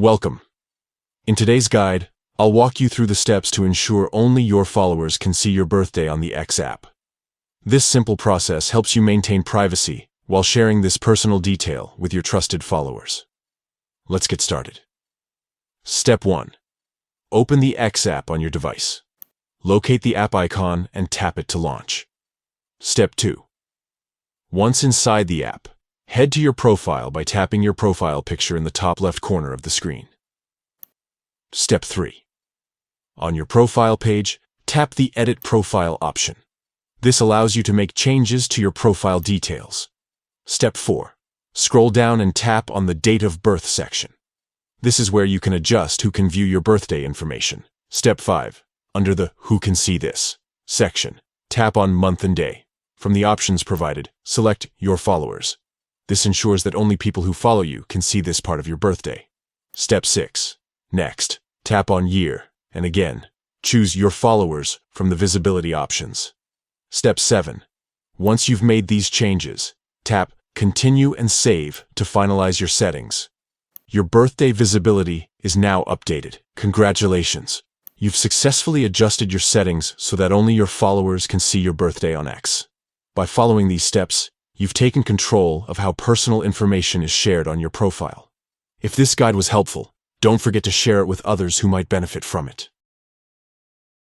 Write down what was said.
Welcome. In today's guide, I'll walk you through the steps to ensure only your followers can see your birthday on the X app. This simple process helps you maintain privacy while sharing this personal detail with your trusted followers. Let's get started. Step 1. Open the X app on your device. Locate the app icon and tap it to launch. Step 2. Once inside the app, head to your profile by tapping your profile picture in the top left corner of the screen. Step 3. On your profile page, tap the Edit Profile option. This allows you to make changes to your profile details. Step 4. Scroll down and tap on the Date of Birth section. This is where you can adjust who can view your birthday information. Step 5. Under the Who Can See This section, tap on Month and Day. From the options provided, select Your Followers. This ensures that only people who follow you can see this part of your birthday. Step 6. Next, tap on Year, and again, choose Your Followers from the visibility options. Step 7. Once you've made these changes, tap Continue and Save to finalize your settings. Your birthday visibility is now updated. Congratulations! You've successfully adjusted your settings so that only your followers can see your birthday on X. By following these steps, you've taken control of how personal information is shared on your profile. If this guide was helpful, don't forget to share it with others who might benefit from it.